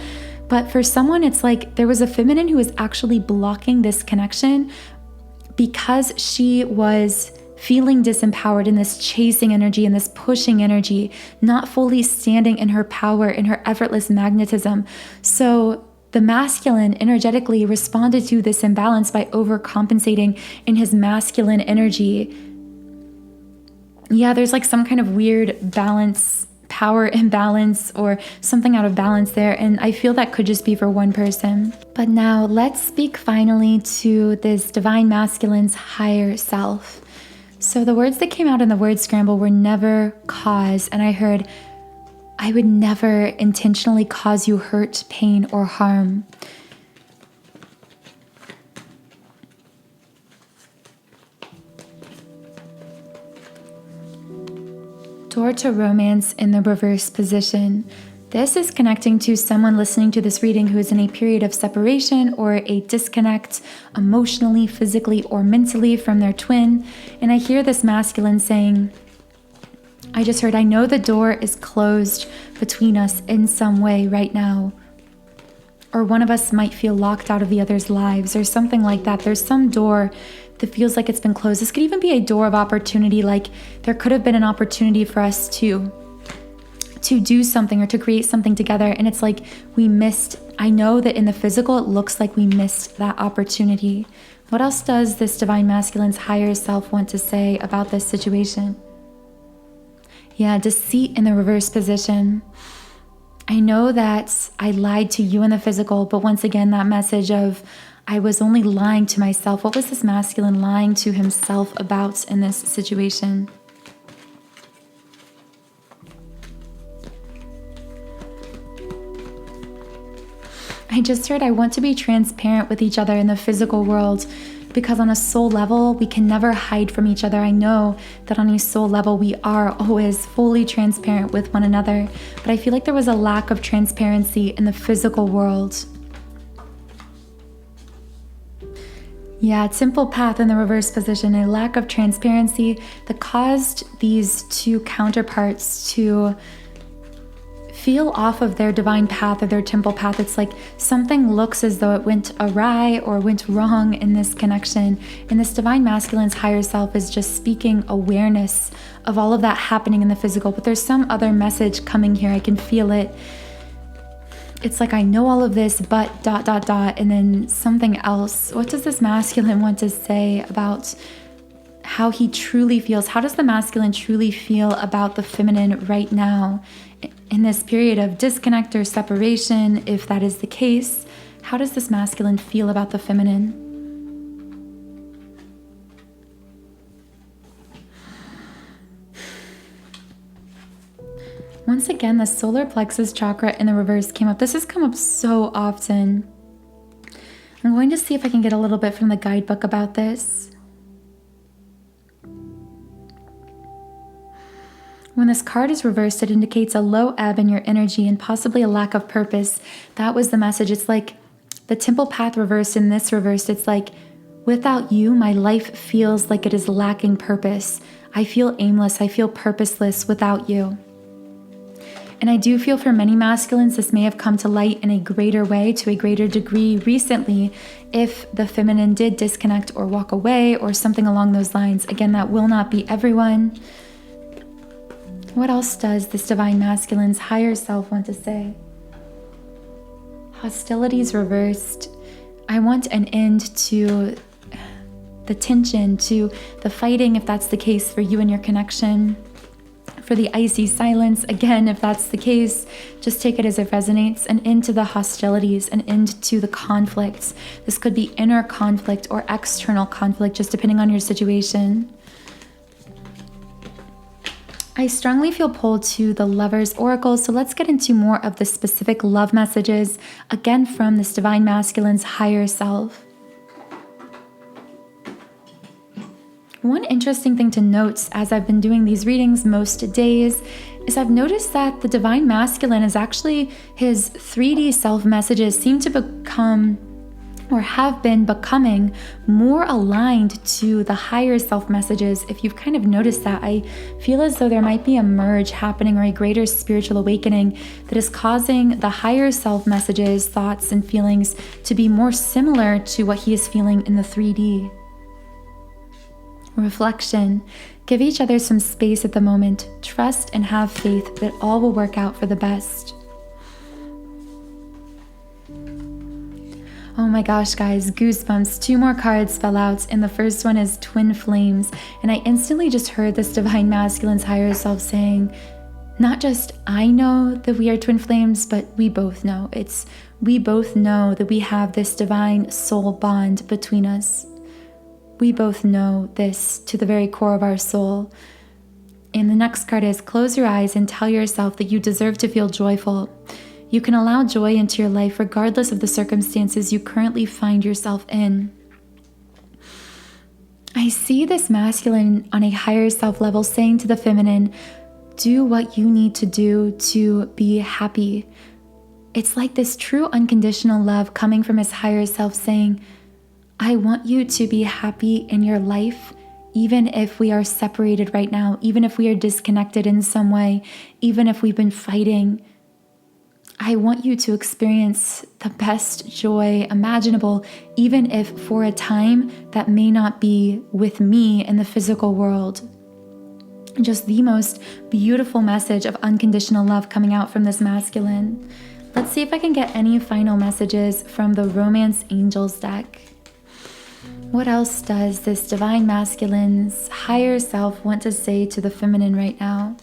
But for someone, it's like there was a feminine who was actually blocking this connection because she was feeling disempowered in this chasing energy and this pushing energy, not fully standing in her power, in her effortless magnetism. So the masculine energetically responded to this imbalance by overcompensating in his masculine energy. Yeah, there's like some kind of weird balance, power imbalance, or something out of balance there. And I feel that could just be for one person. But now let's speak finally to this divine masculine's higher self. So the words that came out in the word scramble were never cause. And I heard, I would never intentionally cause you hurt, pain, or harm. Door to romance in the reverse position. This is connecting to someone listening to this reading who is in a period of separation or a disconnect emotionally, physically, or mentally from their twin. And I hear this masculine saying, I just heard, I know the door is closed between us in some way right now. Or one of us might feel locked out of the other's lives or something like that. There's some door that feels like it's been closed. This could even be a door of opportunity, like there could have been an opportunity for us to do something or to create something together. And it's like we missed. I know that in the physical, it looks like we missed that opportunity. What else does this divine masculine's higher self want to say about this situation? Yeah, deceit in the reverse position. I know that I lied to you in the physical, but once again, that message of I was only lying to myself. What was this masculine lying to himself about in this situation? I just heard I want to be transparent with each other in the physical world because on a soul level, we can never hide from each other. I know that on a soul level, we are always fully transparent with one another, but I feel like there was a lack of transparency in the physical world. Yeah, simple path in the reverse position, a lack of transparency that caused these two counterparts to feel off of their divine path or their temple path. It's like something looks as though it went awry or went wrong in this connection. And this divine masculine's higher self is just speaking awareness of all of that happening in the physical. But there's some other message coming here. I can feel it. It's like, I know all of this, but ... and then something else. What does this masculine want to say about how he truly feels? How does the masculine truly feel about the feminine right now in this period of disconnect or separation? If that is the case, how does this masculine feel about the feminine? Once again, the solar plexus chakra in the reverse came up. This has come up so often. I'm going to see if I can get a little bit from the guidebook about this. When this card is reversed, it indicates a low ebb in your energy and possibly a lack of purpose. That was the message. It's like the temple path reversed in this reversed. It's like, without you, my life feels like it is lacking purpose. I feel aimless. I feel purposeless without you. And I do feel for many masculines, this may have come to light in a greater way, to a greater degree recently, if the feminine did disconnect or walk away or something along those lines. Again, that will not be everyone. What else does this divine masculine's higher self want to say? Hostilities reversed. I want an end to the tension, to the fighting, if that's the case for you and your connection. For the icy silence, again, if that's the case, just take it as it resonates. An end to the hostilities, an end to the conflicts. This could be inner conflict or external conflict, just depending on your situation. I strongly feel pulled to the Lover's Oracle, so let's get into more of the specific love messages, again from this divine masculine's higher self. One interesting thing to note as I've been doing these readings most days is I've noticed that the Divine Masculine is actually his 3D self messages seem to become or have been becoming more aligned to the higher self messages. If you've kind of noticed that, I feel as though there might be a merge happening or a greater spiritual awakening that is causing the higher self messages, thoughts, and feelings to be more similar to what he is feeling in the 3D. Reflection. Give each other some space at the moment. Trust and have faith that all will work out for the best. Oh my gosh, guys, goosebumps. 2 more cards fell out, and the first one is Twin Flames. And I instantly just heard this Divine Masculine's higher self saying, not just I know that we are twin flames, but we both know. We both know that we have this divine soul bond between us. We both know this to the very core of our soul. And the next card is close your eyes and tell yourself that you deserve to feel joyful. You can allow joy into your life regardless of the circumstances you currently find yourself in. I see this masculine on a higher self level saying to the feminine, do what you need to do to be happy. It's like this true unconditional love coming from his higher self saying, I want you to be happy in your life, even if we are separated right now, even if we are disconnected in some way, even if we've been fighting. I want you to experience the best joy imaginable, even if for a time that may not be with me in the physical world. Just the most beautiful message of unconditional love coming out from this masculine. Let's see if I can get any final messages from the Romance Angels deck. What else does this Divine Masculine's higher self want to say to the feminine right now?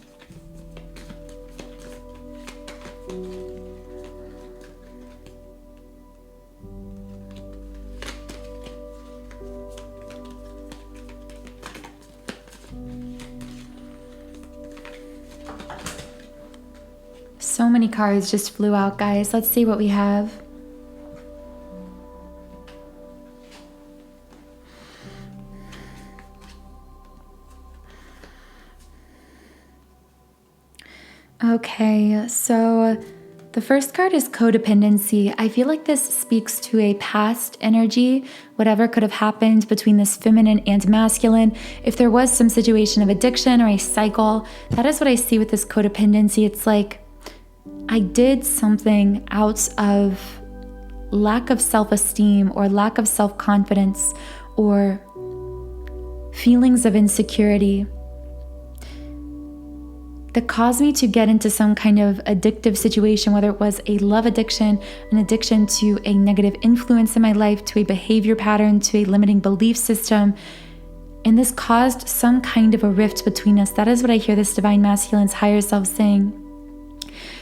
So many cards just flew out, guys. Let's see what we have. Okay, so the first card is codependency. I feel like this speaks to a past energy, whatever could have happened between this feminine and masculine. If there was some situation of addiction or a cycle, that is what I see with this codependency. It's like I did something out of lack of self-esteem or lack of self-confidence or feelings of insecurity that caused me to get into some kind of addictive situation, whether it was a love addiction, an addiction to a negative influence in my life, to a behavior pattern, to a limiting belief system. And this caused some kind of a rift between us. That is what I hear this Divine Masculine's higher self saying.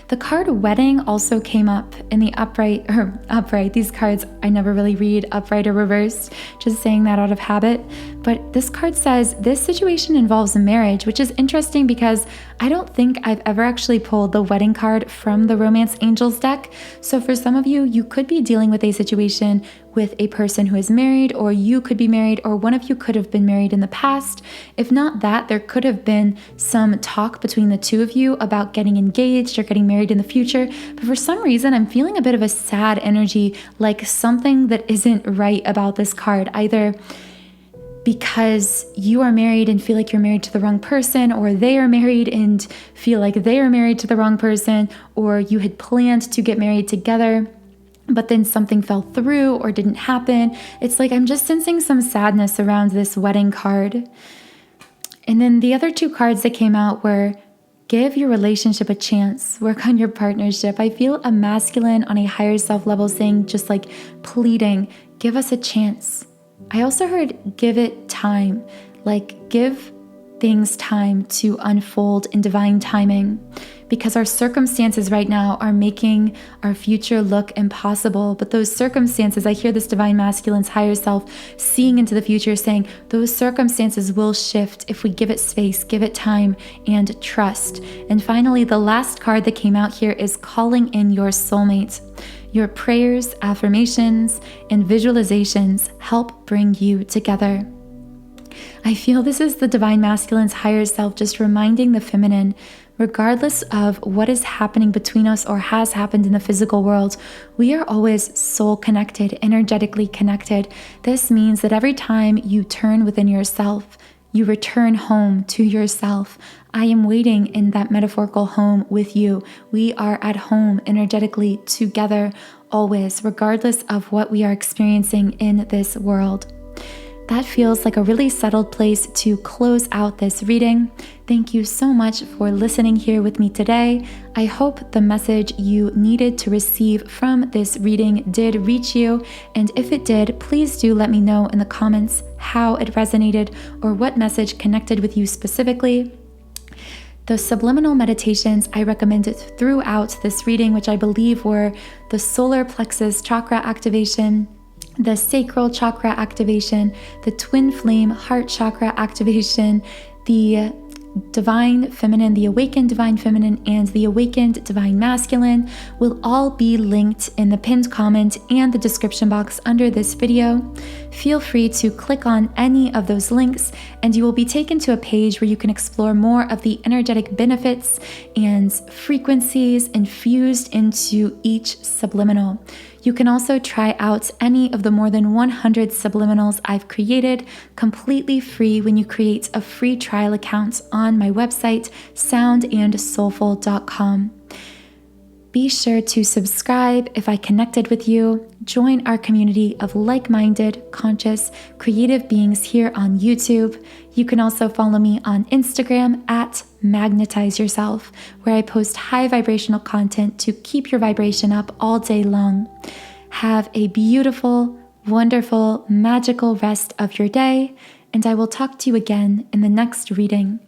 The card wedding also came up in the upright. These cards I never really read upright or reversed, just saying that out of habit. But this card says this situation involves a marriage, which is interesting because I don't think I've ever actually pulled the wedding card from the Romance Angels deck. So for some of you, you could be dealing with a situation with a person who is married, or you could be married, or one of you could have been married in the past. If not that, there could have been some talk between the two of you about getting engaged or getting married in the future. But for some reason, I'm feeling a bit of a sad energy, like something that isn't right about this card, either because you are married and feel like you're married to the wrong person, or they are married and feel like they are married to the wrong person, or you had planned to get married together, but then something fell through or didn't happen. It's like I'm just sensing some sadness around this wedding card. And then the other two cards that came out were give your relationship a chance, work on your partnership. I feel a masculine on a higher self level saying, just like pleading, give us a chance. I also heard give it time, like give things time to unfold in divine timing, because our circumstances right now are making our future look impossible. But those circumstances, I hear this Divine Masculine's higher self seeing into the future saying those circumstances will shift if we give it space, give it time, and trust. And finally, the last card that came out here is calling in your soulmate. Your prayers, affirmations, and visualizations help bring you together. I feel this is the divine masculine's higher self just reminding the feminine, regardless of what is happening between us or has happened in the physical world, we are always soul connected, energetically connected. This means that every time you turn within yourself, you return home to yourself. I am waiting in that metaphorical home with you. We are at home energetically together, always, regardless of what we are experiencing in this world. That feels like a really settled place to close out this reading. Thank you so much for listening here with me today. I hope the message you needed to receive from this reading did reach you. And if it did, please do let me know in the comments how it resonated or what message connected with you specifically. The subliminal meditations I recommended throughout this reading, which I believe were the solar plexus chakra activation, the sacral chakra activation, the twin flame heart chakra activation, the divine feminine, the awakened divine feminine, and the awakened divine masculine will all be linked in the pinned comment and the description box under this video. Feel free to click on any of those links and you will be taken to a page where you can explore more of the energetic benefits and frequencies infused into each subliminal. You can also try out any of the more than 100 subliminals I've created completely free when you create a free trial account on my website, soundandsoulful.com. Be sure to subscribe if I connected with you. Join our community of like-minded, conscious, creative beings here on YouTube. You can also follow me on Instagram at Magnetize Yourself, where I post high vibrational content to keep your vibration up all day long. Have a beautiful, wonderful, magical rest of your day, and I will talk to you again in the next reading.